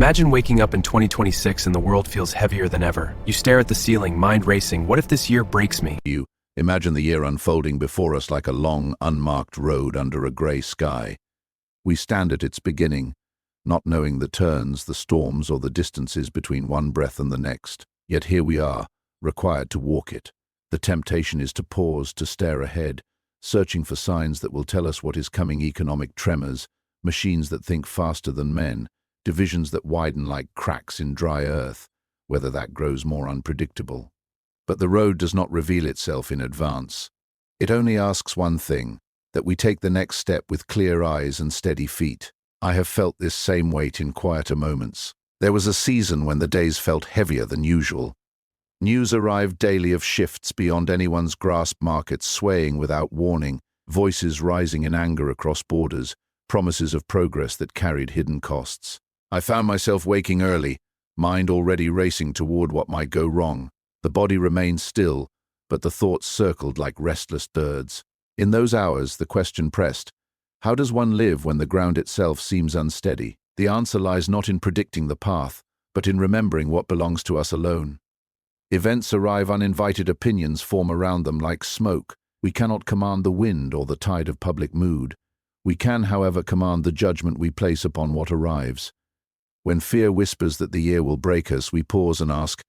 Imagine waking up in 2026 and the world feels heavier than ever. You stare at the ceiling, mind racing. What if this year breaks me? You imagine the year unfolding before us like a long, unmarked road under a grey sky. We stand at its beginning, not knowing the turns, the storms, or the distances between one breath and the next. Yet here we are, required to walk it. The temptation is to pause, to stare ahead, searching for signs that will tell us what is coming: economic tremors, machines that think faster than men, divisions that widen like cracks in dry earth, whether that grows more unpredictable. But the road does not reveal itself in advance. It only asks one thing: that we take the next step with clear eyes and steady feet. I have felt this same weight in quieter moments. There was a season when the days felt heavier than usual. News arrived daily of shifts beyond anyone's grasp, markets swaying without warning, voices rising in anger across borders, promises of progress that carried hidden costs. I found myself waking early, mind already racing toward what might go wrong. The body remained still, but the thoughts circled like restless birds. In those hours, the question pressed: how does one live when the ground itself seems unsteady? The answer lies not in predicting the path, but in remembering what belongs to us alone. Events arrive uninvited, opinions form around them like smoke. We cannot command the wind or the tide of public mood. We can, however, command the judgment we place upon what arrives. When fear whispers that the year will break us, we pause and ask,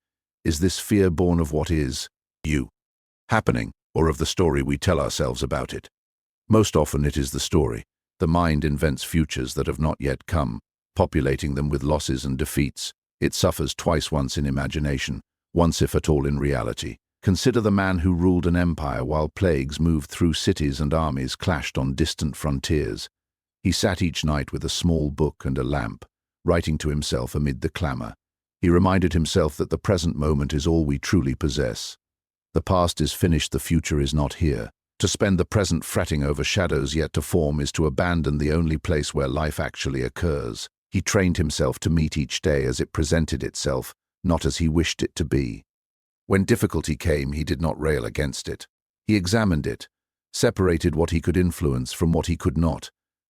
is this fear born of what is happening, or of the story we tell ourselves about it? Most often it is the story. The mind invents futures that have not yet come, populating them with losses and defeats. It suffers twice, once in imagination, once if at all in reality. Consider the man who ruled an empire while plagues moved through cities and armies clashed on distant frontiers. He sat each night with a small book and a lamp, writing to himself amid the clamor. He reminded himself that the present moment is all we truly possess. The past is finished, the future is not here. To spend the present fretting over shadows yet to form is to abandon the only place where life actually occurs. He trained himself to meet each day as it presented itself, not as he wished it to be. When difficulty came, he did not rail against it. He examined it, separated what he could influence from what he could not,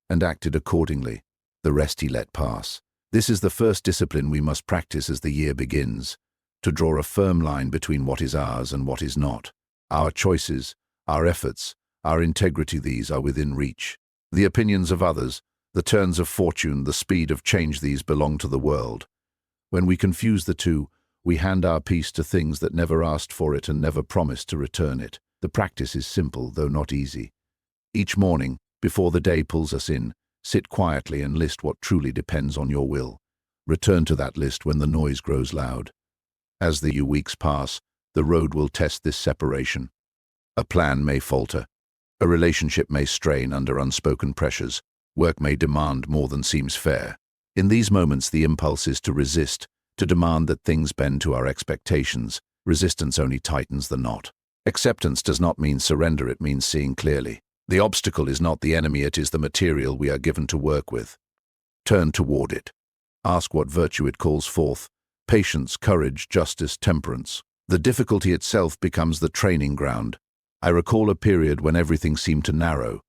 and acted accordingly. The rest he let pass. This is the first discipline we must practice as the year begins, to draw a firm line between what is ours and what is not. Our choices, our efforts, our integrity, these are within reach. The opinions of others, the turns of fortune, the speed of change, these belong to the world. When we confuse the two, we hand our peace to things that never asked for it and never promised to return it. The practice is simple, though not easy. Each morning, before the day pulls us in, sit quietly and list what truly depends on your will. Return to that list when the noise grows loud. As the weeks pass, the road will test this separation. A plan may falter. A relationship may strain under unspoken pressures. Work may demand more than seems fair. In these moments, the impulse is to resist, to demand that things bend to our expectations. Resistance only tightens the knot. Acceptance does not mean surrender, it means seeing clearly. The obstacle is not the enemy, it is the material we are given to work with. Turn toward it. Ask what virtue it calls forth: patience, courage, justice, temperance. The difficulty itself becomes the training ground. I recall a period when everything seemed to narrow.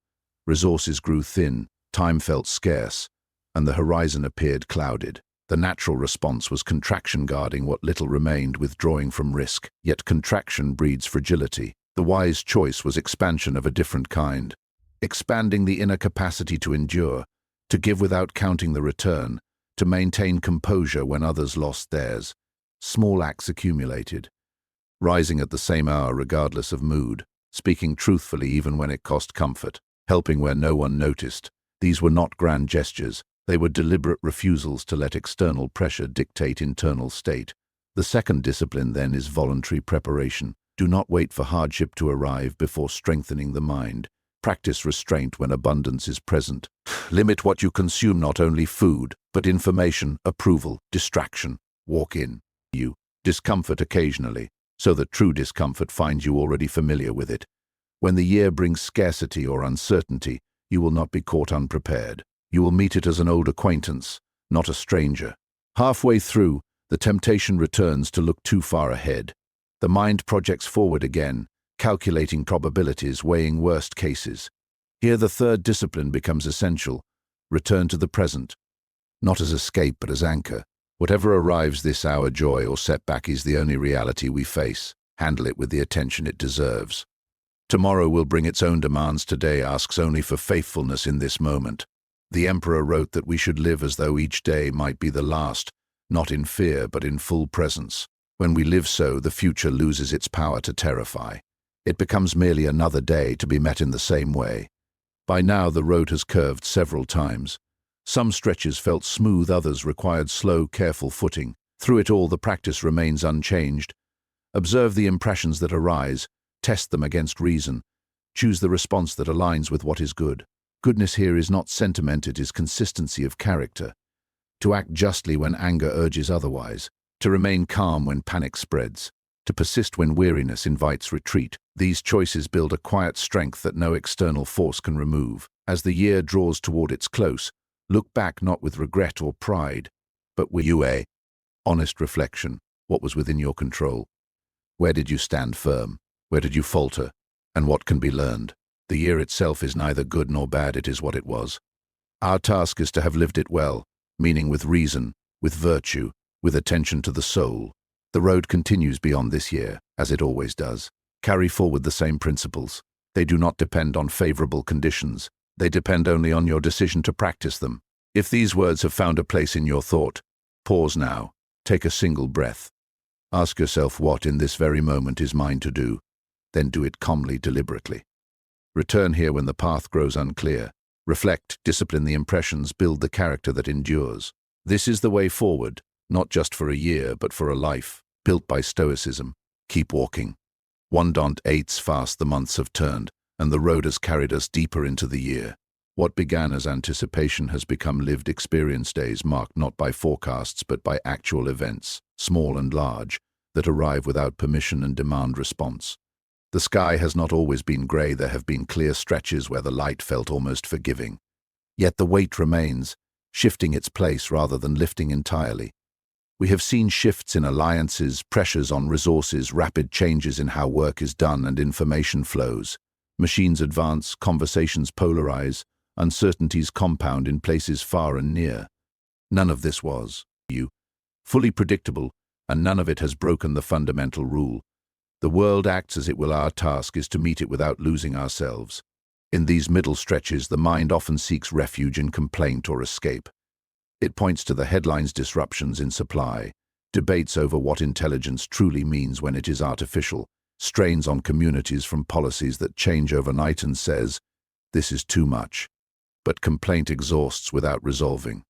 Resources grew thin, time felt scarce, and the horizon appeared clouded. The natural response was contraction, guarding what little remained, withdrawing from risk. Yet contraction breeds fragility. The wise choice was expansion of a different kind. Expanding the inner capacity to endure, to give without counting the return, to maintain composure when others lost theirs. Small acts accumulated. Rising at the same hour regardless of mood, speaking truthfully even when it cost comfort, helping where no one noticed. These were not grand gestures. They were deliberate refusals to let external pressure dictate internal state. The second discipline, then, is voluntary preparation. Do not wait for hardship to arrive before strengthening the mind. Practice restraint when abundance is present. Limit what you consume, not only food, but information, approval, distraction. Walk in discomfort occasionally, so that true discomfort finds you already familiar with it. When the year brings scarcity or uncertainty, you will not be caught unprepared. You will meet it as an old acquaintance, not a stranger. Halfway through, the temptation returns to look too far ahead. The mind projects forward again, calculating probabilities, weighing worst cases. Here the third discipline becomes essential: return to the present, not as escape but as anchor. Whatever arrives this hour, joy or setback, is the only reality we face. Handle it with the attention it deserves. Tomorrow will bring its own demands. Today asks only for faithfulness in this moment. The emperor wrote that we should live as though each day might be the last, not in fear but in full presence. When we live so, the future loses its power to terrify. It becomes merely another day to be met in the same way. By now the road has curved several times. Some stretches felt smooth, others required slow, careful footing. Through it all, the practice remains unchanged. Observe the impressions that arise, test them against reason. Choose the response that aligns with what is good. Goodness here is not sentiment, it is consistency of character. To act justly when anger urges otherwise. To remain calm when panic spreads. To persist when weariness invites retreat. These choices build a quiet strength that no external force can remove. As the year draws toward its close, look back not with regret or pride, but with honest reflection. What was within your control? Where did you stand firm? Where did you falter? And what can be learned? The year itself is neither good nor bad, it is what it was. Our task is to have lived it well, meaning with reason, with virtue, with attention to the soul. The road continues beyond this year, as it always does. Carry forward the same principles. They do not depend on favorable conditions. They depend only on your decision to practice them. If these words have found a place in your thought, pause now, take a single breath. Ask yourself what in this very moment is mine to do, then do it calmly, deliberately. Return here when the path grows unclear. Reflect, discipline the impressions, build the character that endures. This is the way forward, not just for a year, but for a life, built by Stoicism. Keep walking. 1.8 fast the months have turned, and the road has carried us deeper into the year. What began as anticipation has become lived experience, days marked not by forecasts but by actual events, small and large, that arrive without permission and demand response. The sky has not always been grey, there have been clear stretches where the light felt almost forgiving. Yet the weight remains, shifting its place rather than lifting entirely. We have seen shifts in alliances, pressures on resources, rapid changes in how work is done and information flows. Machines advance, conversations polarize, uncertainties compound in places far and near. None of this was fully predictable, and none of it has broken the fundamental rule. The world acts as it will. Our task is to meet it without losing ourselves. In these middle stretches, the mind often seeks refuge in complaint or escape. It points to the headlines: disruptions in supply, debates over what intelligence truly means when it is artificial, strains on communities from policies that change overnight, and says, this is too much. But complaint exhausts without resolving.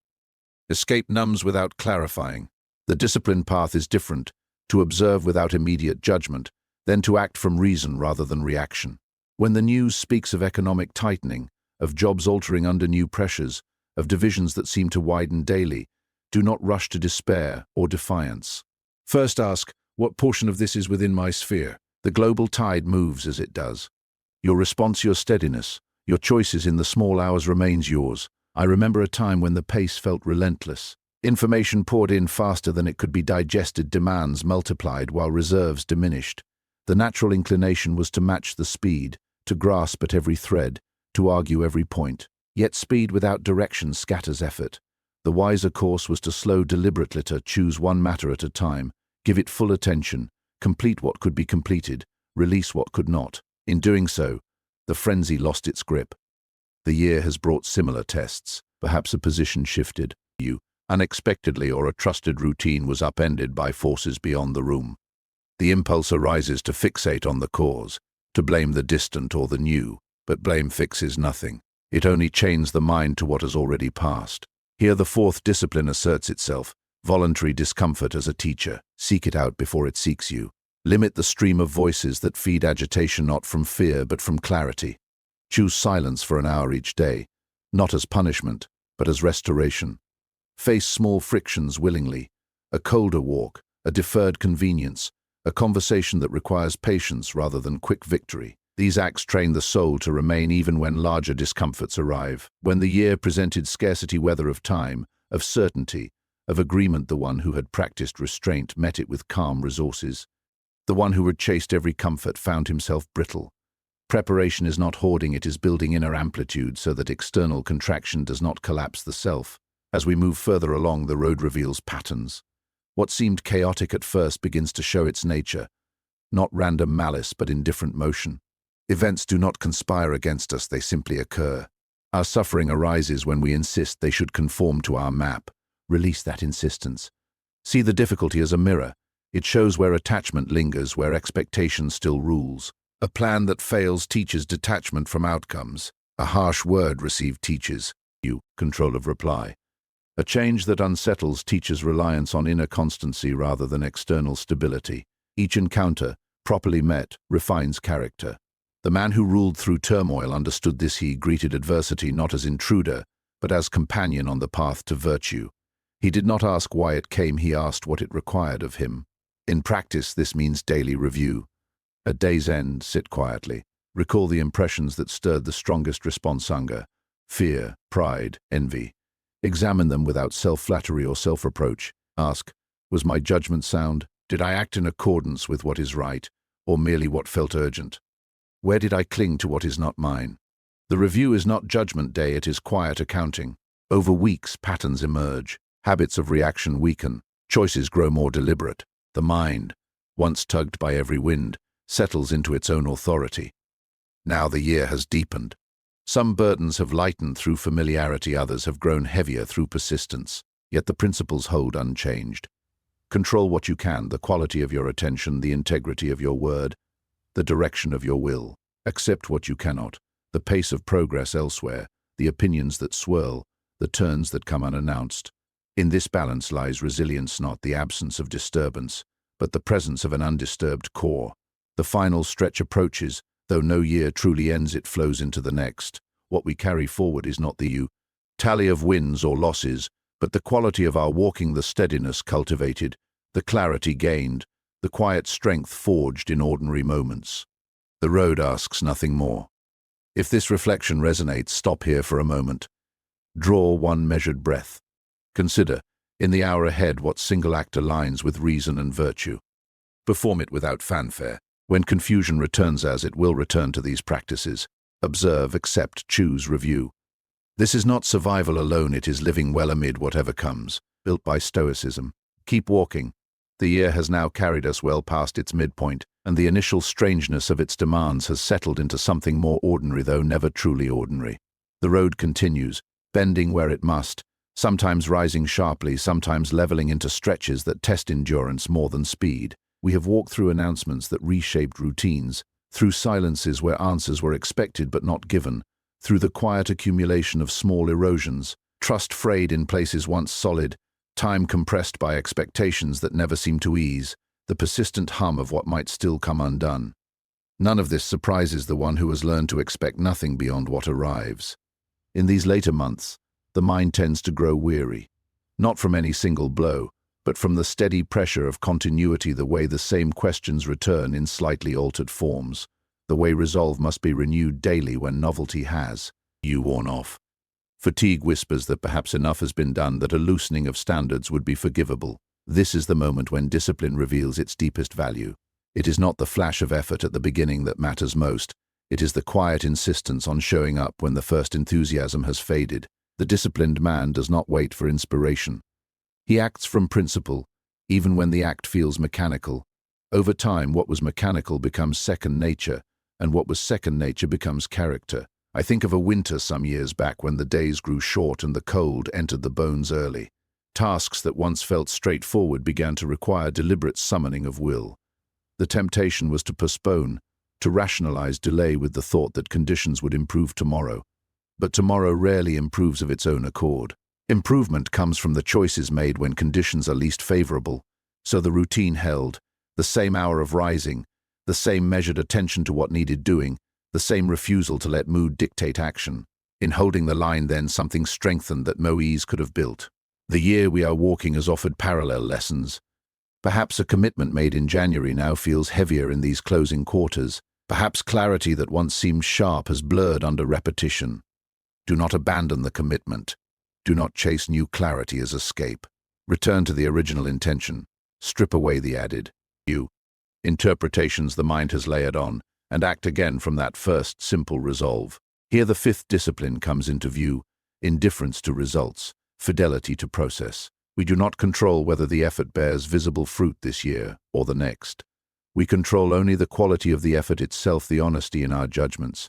Escape numbs without clarifying. The disciplined path is different, to observe without immediate judgment, then to act from reason rather than reaction. When the news speaks of economic tightening, of jobs altering under new pressures, of divisions that seem to widen daily, do not rush to despair or defiance. First ask, what portion of this is within my sphere? The global tide moves as it does. Your response, your steadiness, your choices in the small hours remains yours. I remember a time when the pace felt relentless. Information poured in faster than it could be digested, demands multiplied while reserves diminished. The natural inclination was to match the speed, to grasp at every thread, to argue every point. Yet speed without direction scatters effort. The wiser course was to slow deliberately, to choose one matter at a time, give it full attention, complete what could be completed, release what could not. In doing so, the frenzy lost its grip. The year has brought similar tests. Perhaps a position shifted you unexpectedly, or a trusted routine was upended by forces beyond the room. The impulse arises to fixate on the cause, to blame the distant or the new, but blame fixes nothing. It only chains the mind to what has already passed. Here the fourth discipline asserts itself, voluntary discomfort as a teacher. Seek it out before it seeks you. Limit the stream of voices that feed agitation, not from fear but from clarity. Choose silence for an hour each day, not as punishment, but as restoration. Face small frictions willingly, a colder walk, a deferred convenience, a conversation that requires patience rather than quick victory. These acts train the soul to remain even when larger discomforts arrive. When the year presented scarcity, weather of time, of certainty, of agreement, the one who had practiced restraint met it with calm resources. The one who had chased every comfort found himself brittle. Preparation is not hoarding, it is building inner amplitude so that external contraction does not collapse the self. As we move further along, the road reveals patterns. What seemed chaotic at first begins to show its nature, not random malice but indifferent motion. Events do not conspire against us, they simply occur. Our suffering arises when we insist they should conform to our map. Release that insistence. See the difficulty as a mirror. It shows where attachment lingers, where expectation still rules. A plan that fails teaches detachment from outcomes. A harsh word received teaches you control of reply. A change that unsettles teaches reliance on inner constancy rather than external stability. Each encounter, properly met, refines character. The man who ruled through turmoil understood this. He greeted adversity not as intruder, but as companion on the path to virtue. He did not ask why it came, he asked what it required of him. In practice, this means daily review. At day's end, sit quietly. Recall the impressions that stirred the strongest response: hunger, fear, pride, envy. Examine them without self-flattery or self-reproach. Ask, was my judgment sound? Did I act in accordance with what is right, or merely what felt urgent? Where did I cling to what is not mine? The review is not judgment day, it is quiet accounting. Over weeks, patterns emerge. Habits of reaction weaken. Choices grow more deliberate. The mind, once tugged by every wind, settles into its own authority. Now the year has deepened. Some burdens have lightened through familiarity, others have grown heavier through persistence, yet the principles hold unchanged. Control what you can, the quality of your attention, the integrity of your word, the direction of your will. Accept what you cannot, the pace of progress elsewhere, the opinions that swirl, the turns that come unannounced. In this balance lies resilience, not the absence of disturbance, but the presence of an undisturbed core. The final stretch approaches. Though no year truly ends, it flows into the next. What we carry forward is not the tally of wins or losses, but the quality of our walking, the steadiness cultivated, the clarity gained, the quiet strength forged in ordinary moments. The road asks nothing more. If this reflection resonates, stop here for a moment. Draw one measured breath. Consider, in the hour ahead, what single act aligns with reason and virtue. Perform it without fanfare. When confusion returns, as it will return to these practices, observe, accept, choose, review. This is not survival alone, it is living well amid whatever comes, built by Stoicism. Keep walking. The year has now carried us well past its midpoint, and the initial strangeness of its demands has settled into something more ordinary, though never truly ordinary. The road continues, bending where it must, sometimes rising sharply, sometimes leveling into stretches that test endurance more than speed. We have walked through announcements that reshaped routines, through silences where answers were expected but not given, through the quiet accumulation of small erosions, trust frayed in places once solid, time compressed by expectations that never seem to ease, the persistent hum of what might still come undone. None of this surprises the one who has learned to expect nothing beyond what arrives. In these later months, the mind tends to grow weary, not from any single blow, but from the steady pressure of continuity, the way the same questions return in slightly altered forms, the way resolve must be renewed daily when novelty has worn off. Fatigue whispers that perhaps enough has been done, that a loosening of standards would be forgivable. This is the moment when discipline reveals its deepest value. It is not the flash of effort at the beginning that matters most. It is the quiet insistence on showing up when the first enthusiasm has faded. The disciplined man does not wait for inspiration. He acts from principle, even when the act feels mechanical. Over time, what was mechanical becomes second nature, and what was second nature becomes character. I think of a winter some years back when the days grew short and the cold entered the bones early. Tasks that once felt straightforward began to require deliberate summoning of will. The temptation was to postpone, to rationalize delay with the thought that conditions would improve tomorrow. But tomorrow rarely improves of its own accord. Improvement comes from the choices made when conditions are least favorable. So the routine held, the same hour of rising, the same measured attention to what needed doing, the same refusal to let mood dictate action. In holding the line then, something strengthened that no ease could have built. The year we are walking has offered parallel lessons. Perhaps a commitment made in January now feels heavier in these closing quarters. Perhaps clarity that once seemed sharp has blurred under repetition. Do not abandon the commitment. Do not chase new clarity as escape. Return to the original intention. Strip away the added interpretations the mind has layered on, and act again from that first simple resolve. Here the fifth discipline comes into view: indifference to results. fidelity to process. We do not control whether the effort bears visible fruit this year or the next. We control only the quality of the effort itself, the honesty in our judgments,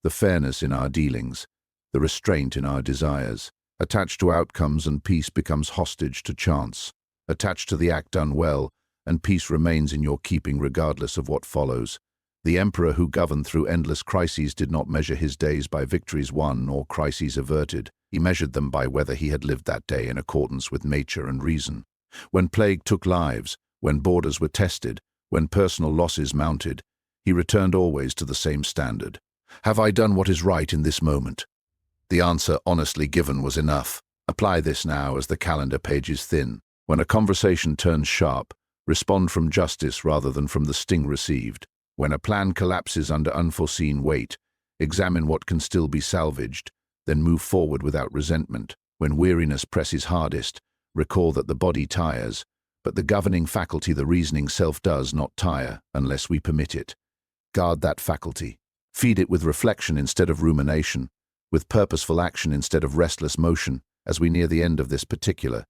the fairness in our dealings, the restraint in our desires. Attached to outcomes and peace becomes hostage to chance. Attached to the act done well, and peace remains in your keeping regardless of what follows. The emperor who governed through endless crises did not measure his days by victories won or crises averted. He measured them by whether he had lived that day in accordance with nature and reason. When plague took lives, when borders were tested, when personal losses mounted, he returned always to the same standard. Have I done what is right in this moment? The answer honestly given was enough. Apply this now as the calendar pages thin. When a conversation turns sharp, respond from justice rather than from the sting received. When a plan collapses under unforeseen weight, examine what can still be salvaged, then move forward without resentment. When weariness presses hardest, recall that the body tires, but the governing faculty, the reasoning self, does not tire unless we permit it. Guard that faculty. Feed it with reflection instead of rumination, with purposeful action instead of restless motion. As we near the end of this particular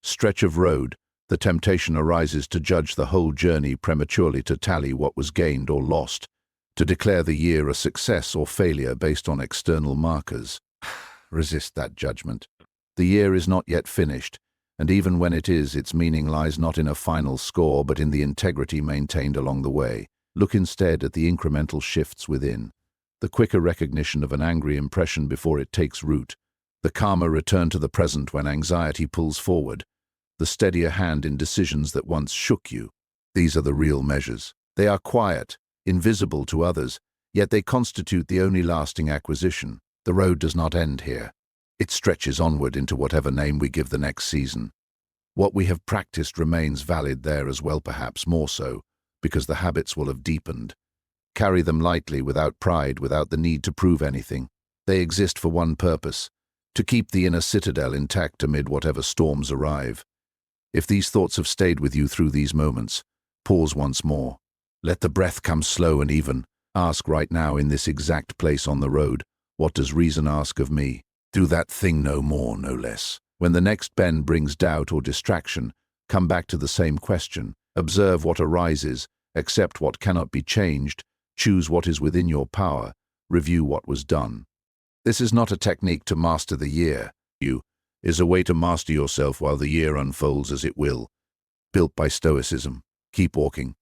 stretch of road, the temptation arises to judge the whole journey prematurely, to tally what was gained or lost, to declare the year a success or failure based on external markers. Resist that judgment. The year is not yet finished, and even when it is, its meaning lies not in a final score but in the integrity maintained along the way. Look instead at the incremental shifts within, the quicker recognition of an angry impression before it takes root, the calmer return to the present when anxiety pulls forward, the steadier hand in decisions that once shook you. These are the real measures. They are quiet, invisible to others, yet they constitute the only lasting acquisition. The road does not end here. It stretches onward into whatever name we give the next season. What we have practiced remains valid there as well, perhaps more so, because the habits will have deepened. Carry them lightly, without pride, without the need to prove anything. They exist for one purpose: to keep the inner citadel intact amid whatever storms arrive. If these thoughts have stayed with you through these moments, pause once more. Let the breath come slow and even. Ask right now, in this exact place on the road, what does reason ask of me? Do that thing no more, no less. When the next bend brings doubt or distraction, come back to the same question. Observe what arises, accept what cannot be changed, choose what is within your power, review what was done. This is not a technique to master the year. Is a way to master yourself while the year unfolds as it will. Built by Stoicism. Keep walking.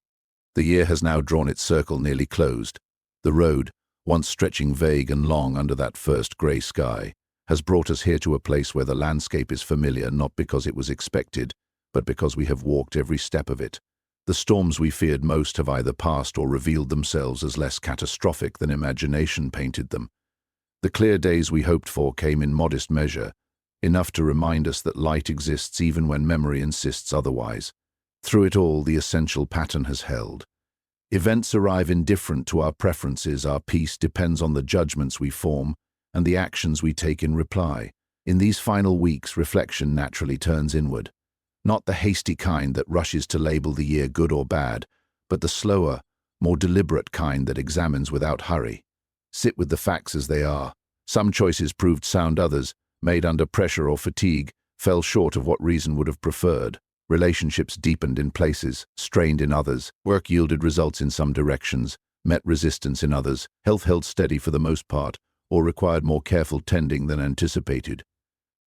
The year has now drawn its circle nearly closed. The road, once stretching vague and long under that first grey sky, has brought us here to a place where the landscape is familiar, not because it was expected, but because we have walked every step of it. The storms we feared most have either passed or revealed themselves as less catastrophic than imagination painted them. The clear days we hoped for came in modest measure, enough to remind us that light exists even when memory insists otherwise. Through it all, the essential pattern has held. Events arrive indifferent to our preferences. Our peace depends on the judgments we form and the actions we take in reply. In these final weeks, reflection naturally turns inward. Not the hasty kind that rushes to label the year good or bad, but the slower, more deliberate kind that examines without hurry. Sit with the facts as they are. Some choices proved sound, others, made under pressure or fatigue, fell short of what reason would have preferred. Relationships deepened in places, strained in others. Work yielded results in some directions, met resistance in others. Health held steady for the most part, or required more careful tending than anticipated.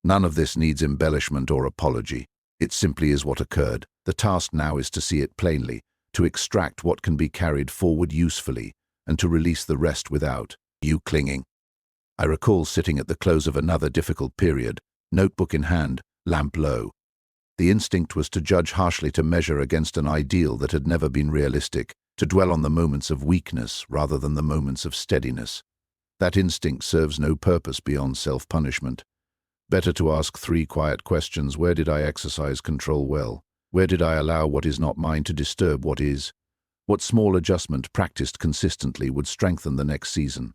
None of this needs embellishment or apology. It simply is what occurred. The task now is to see it plainly, to extract what can be carried forward usefully, and to release the rest without you clinging. I recall sitting at the close of another difficult period, notebook in hand, lamp low. The instinct was to judge harshly, to measure against an ideal that had never been realistic, to dwell on the moments of weakness rather than the moments of steadiness. That instinct serves no purpose beyond self-punishment. Better to ask 3 quiet questions. Where did I exercise control well? Where did I allow what is not mine to disturb what is? What small adjustment, practiced consistently, would strengthen the next season?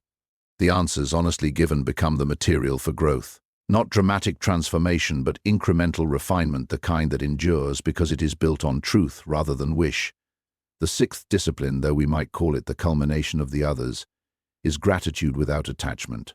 The answers, honestly given, become the material for growth. Not dramatic transformation, but incremental refinement, the kind that endures because it is built on truth rather than wish. The 6th discipline, though we might call it the culmination of the others, is gratitude without attachment.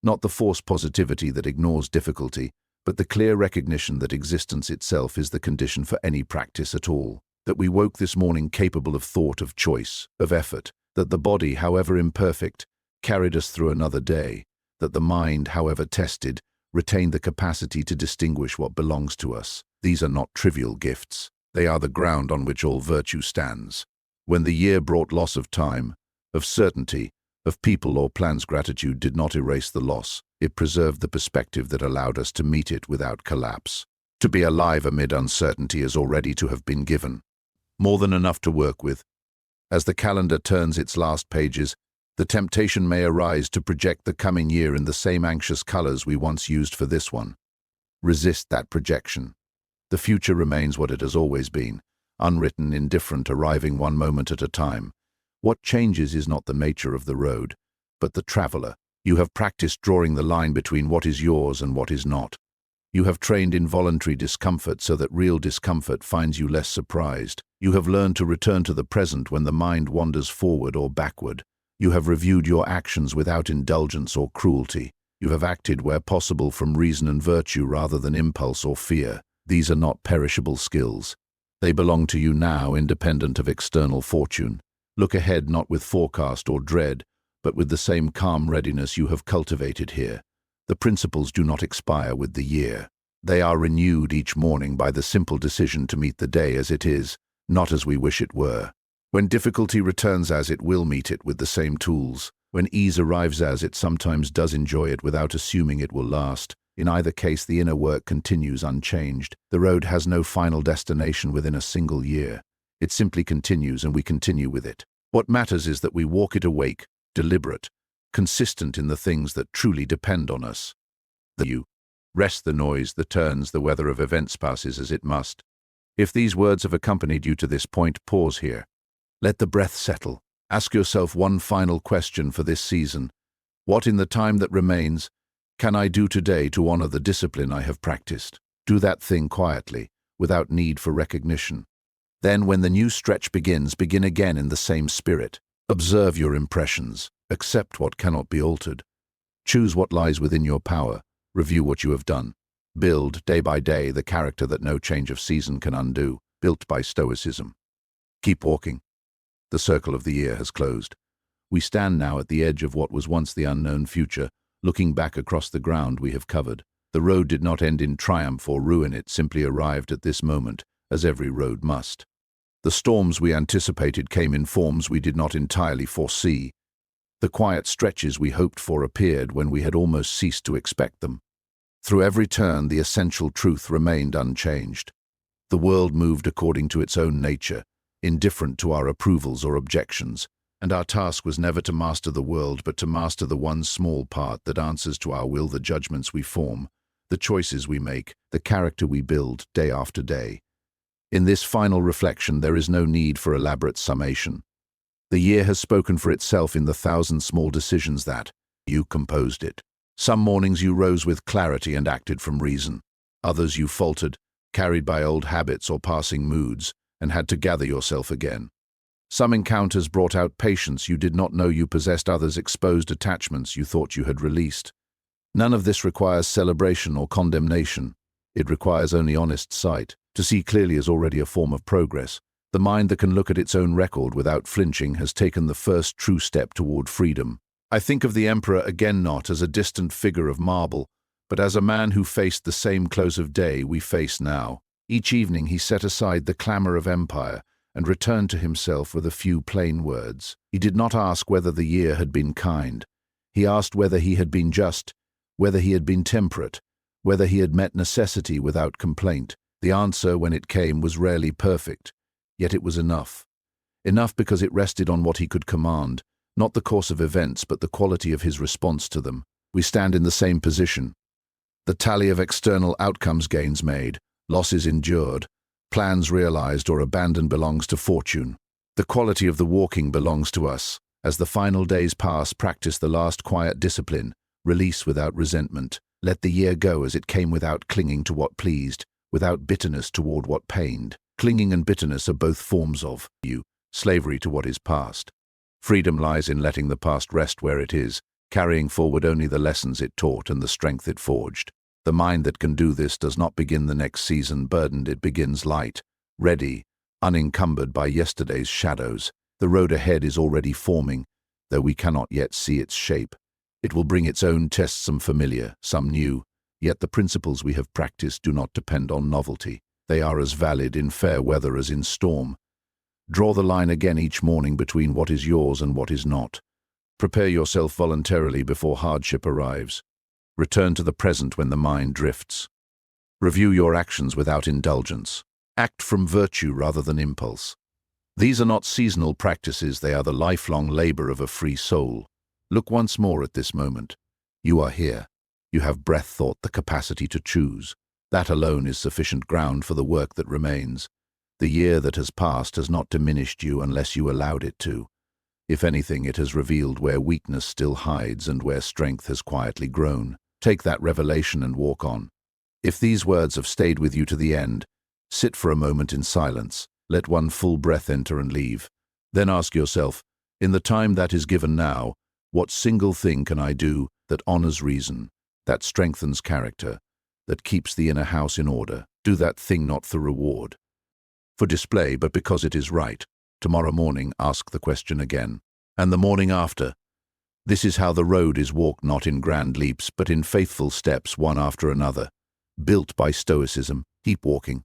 Not the forced positivity that ignores difficulty, but the clear recognition that existence itself is the condition for any practice at all. That we woke this morning capable of thought, of choice, of effort. That the body, however imperfect, carried us through another day. That the mind, however tested, retained the capacity to distinguish what belongs to us. These are not trivial gifts. They are the ground on which all virtue stands. When the year brought loss of time, of certainty, of people or plans, gratitude did not erase the loss. It preserved the perspective that allowed us to meet it without collapse. To be alive amid uncertainty is already to have been given. More than enough to work with. As the calendar turns its last pages, the temptation may arise to project the coming year in the same anxious colors we once used for this one. Resist that projection. The future remains what it has always been, unwritten, indifferent, arriving one moment at a time. What changes is not the nature of the road, but the traveler. You have practiced drawing the line between what is yours and what is not. You have trained in voluntary discomfort so that real discomfort finds you less surprised. You have learned to return to the present when the mind wanders forward or backward. You have reviewed your actions without indulgence or cruelty. You have acted where possible from reason and virtue rather than impulse or fear. These are not perishable skills. They belong to you now, independent of external fortune. Look ahead not with forecast or dread, but with the same calm readiness you have cultivated here. The principles do not expire with the year. They are renewed each morning by the simple decision to meet the day as it is, not as we wish it were. When difficulty returns as it will meet it with the same tools. When ease arrives as it sometimes does, enjoy it without assuming it will last. In either case, the inner work continues unchanged. The road has no final destination within a single year. It simply continues and we continue with it. What matters is that we walk it awake, deliberate, consistent in the things that truly depend on us. You rest the noise, the turns, the weather of events passes as it must. If these words have accompanied you to this point, pause here. Let the breath settle. Ask yourself one final question for this season. What in the time that remains can I do today to honor the discipline I have practiced? Do that thing quietly, without need for recognition. Then when the new stretch begins, begin again in the same spirit. Observe your impressions. Accept what cannot be altered. Choose what lies within your power. Review what you have done. Build, day by day, the character that no change of season can undo, built by Stoicism. Keep walking. The circle of the year has closed. We stand now at the edge of what was once the unknown future, looking back across the ground we have covered. The road did not end in triumph or ruin, it simply arrived at this moment, as every road must. The storms we anticipated came in forms we did not entirely foresee. The quiet stretches we hoped for appeared when we had almost ceased to expect them. Through every turn, the essential truth remained unchanged. The world moved according to its own nature, indifferent to our approvals or objections, and our task was never to master the world but to master the one small part that answers to our will, the judgments we form, the choices we make, the character we build day after day. In this final reflection, there is no need for elaborate summation. The year has spoken for itself in the 1,000 small decisions that you composed it. Some mornings you rose with clarity and acted from reason. Others you faltered, carried by old habits or passing moods, and had to gather yourself again. Some encounters brought out patience you did not know you possessed, others exposed attachments you thought you had released. None of this requires celebration or condemnation. It requires only honest sight. To see clearly is already a form of progress. The mind that can look at its own record without flinching has taken the first true step toward freedom. I think of the emperor again not as a distant figure of marble, but as a man who faced the same close of day we face now. Each evening he set aside the clamor of empire and returned to himself with a few plain words. He did not ask whether the year had been kind. He asked whether he had been just, whether he had been temperate, whether he had met necessity without complaint. The answer, when it came, was rarely perfect, yet it was enough. Enough because it rested on what he could command, not the course of events but the quality of his response to them. We stand in the same position. The tally of external outcomes, gains made, losses endured, plans realized or abandoned belongs to fortune. The quality of the walking belongs to us. As the final days pass, practice the last quiet discipline, release without resentment. Let the year go as it came without clinging to what pleased, without bitterness toward what pained. Clinging and bitterness are both forms of slavery to what is past. Freedom lies in letting the past rest where it is, carrying forward only the lessons it taught and the strength it forged. The mind that can do this does not begin the next season burdened, it begins light, ready, unencumbered by yesterday's shadows. The road ahead is already forming, though we cannot yet see its shape. It will bring its own tests, some familiar, some new, yet the principles we have practiced do not depend on novelty. They are as valid in fair weather as in storm. Draw the line again each morning between what is yours and what is not. Prepare yourself voluntarily before hardship arrives. Return to the present when the mind drifts. Review your actions without indulgence. Act from virtue rather than impulse. These are not seasonal practices, they are the lifelong labor of a free soul. Look once more at this moment. You are here. You have breath, thought, the capacity to choose. That alone is sufficient ground for the work that remains. The year that has passed has not diminished you unless you allowed it to. If anything, it has revealed where weakness still hides and where strength has quietly grown. Take that revelation and walk on. If these words have stayed with you to the end, sit for a moment in silence. Let one full breath enter and leave. Then ask yourself, in the time that is given now, what single thing can I do that honors reason, that strengthens character, that keeps the inner house in order? Do that thing not for reward, for display, but because it is right. Tomorrow morning, ask the question again. And the morning after. This is how the road is walked, not in grand leaps, but in faithful steps, one after another. Built by Stoicism, keep walking.